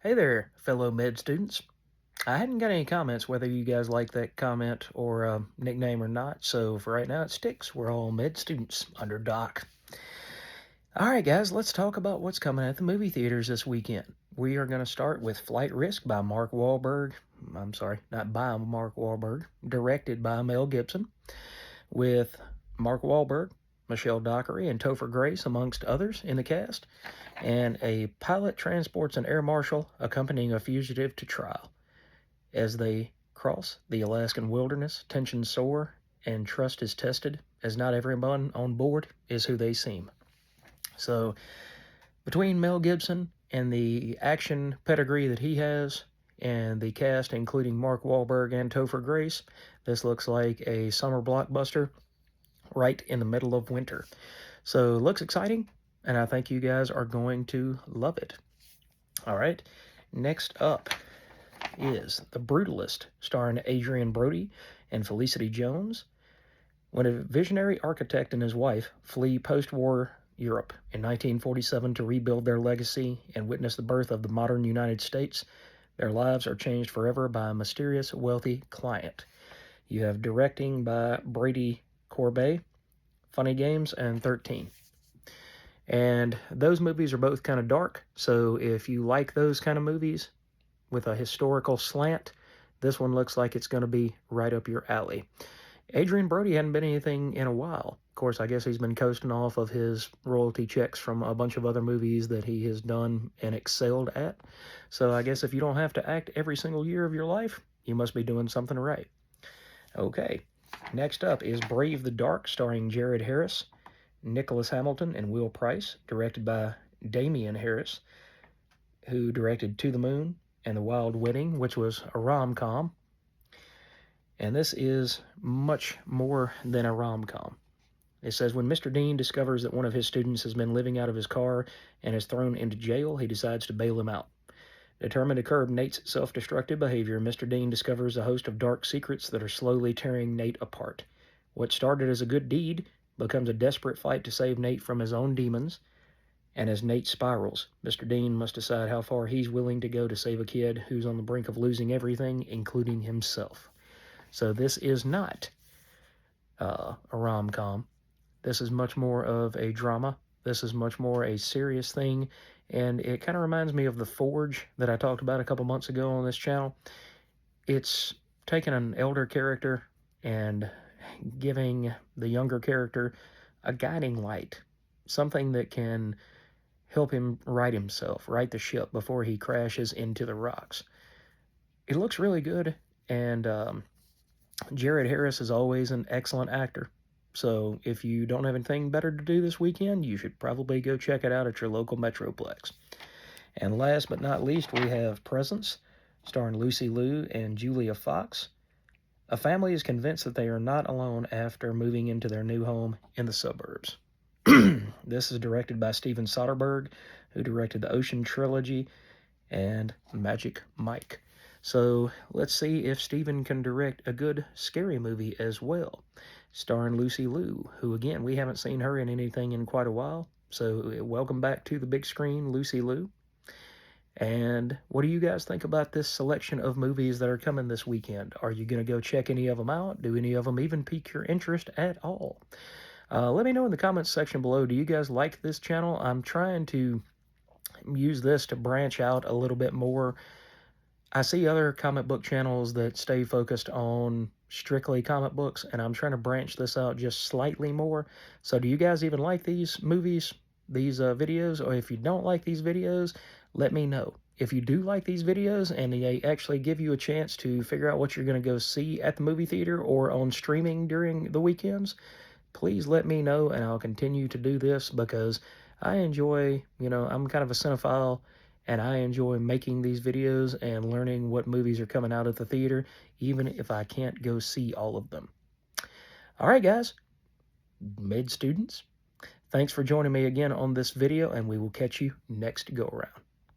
Hey there, fellow med students. I hadn't got any comments whether you guys like that comment or nickname or not, so for right now it sticks. We're all med students under Doc. All right, guys, let's talk about what's coming at the movie theaters this weekend. We are going to start with Flight Risk by Mark Wahlberg. I'm sorry, not by Mark Wahlberg, directed by Mel Gibson, with Mark Wahlberg, Michelle Dockery, and Topher Grace, amongst others, in the cast, and a pilot transports an air marshal accompanying a fugitive to trial. As they cross the Alaskan wilderness, tensions soar and trust is tested, as not everyone on board is who they seem. So, between Mel Gibson and the action pedigree that he has, and the cast, including Mark Wahlberg and Topher Grace, this looks like a summer blockbuster right in the middle of winter. So, looks exciting, and I think you guys are going to love it. All right, next up is The Brutalist, starring Adrian Brody and Felicity Jones. When a visionary architect and his wife flee post-war Europe in 1947 to rebuild their legacy and witness the birth of the modern United States, their lives are changed forever by a mysterious, wealthy client. You have directing by Brady Corbet, Funny Games, and 13. And those movies are both kind of dark, so if you like those kind of movies with a historical slant, this one looks like it's going to be right up your alley. Adrian Brody hadn't been anything in a while. Of course, I guess he's been coasting off of his royalty checks from a bunch of other movies that he has done and excelled at. So I guess if you don't have to act every single year of your life, you must be doing something right. Okay, next up is Brave the Dark, starring Jared Harris, Nicholas Hamilton, and Will Price, directed by Damian Harris, who directed To the Moon and The Wild Wedding, which was a rom-com. And this is much more than a rom-com. It says, when Mr. Dean discovers that one of his students has been living out of his car and is thrown into jail, he decides to bail him out. Determined to curb Nate's self-destructive behavior, Mr. Dean discovers a host of dark secrets that are slowly tearing Nate apart. What started as a good deed becomes a desperate fight to save Nate from his own demons, and as Nate spirals, Mr. Dean must decide how far he's willing to go to save a kid who's on the brink of losing everything, including himself. So this is not a rom-com. This is much more of a drama. This is much more a serious thing, and it kind of reminds me of The Forge that I talked about a couple months ago on this channel. It's taking an elder character and giving the younger character a guiding light, something that can help him right himself, right the ship before he crashes into the rocks. It looks really good, and Jared Harris is always an excellent actor. So if you don't have anything better to do this weekend, you should probably go check it out at your local Metroplex. And last but not least, we have Prescence, starring Lucy Liu and Julia Fox. A family is convinced that they are not alone after moving into their new home in the suburbs. This is directed by Steven Soderbergh, who directed the Ocean Trilogy and Magic Mike. So let's see if Steven can direct a good scary movie as well, starring Lucy Liu, who, again, we haven't seen her in anything in quite a while. So welcome back to the big screen, Lucy Liu. And what do you guys think about this selection of movies that are coming this weekend? Are you going to go check any of them out? Do any of them even pique your interest at all? Let me know in the comments section below. Do you guys like this channel? I'm trying to use this to branch out a little bit more. I see other comic book channels that stay focused on strictly comic books, and I'm trying to branch this out just slightly more. So do you guys even like these movies, these videos? Or if you don't like these videos, let me know. If you do like these videos and they actually give you a chance to figure out what you're going to go see at the movie theater or on streaming during the weekends, please let me know, and I'll continue to do this because I enjoy, I'm kind of a cinephile, and I enjoy making these videos and learning what movies are coming out at the theater, even if I can't go see all of them. All right, guys, med students, thanks for joining me again on this video, and we will catch you next go-around.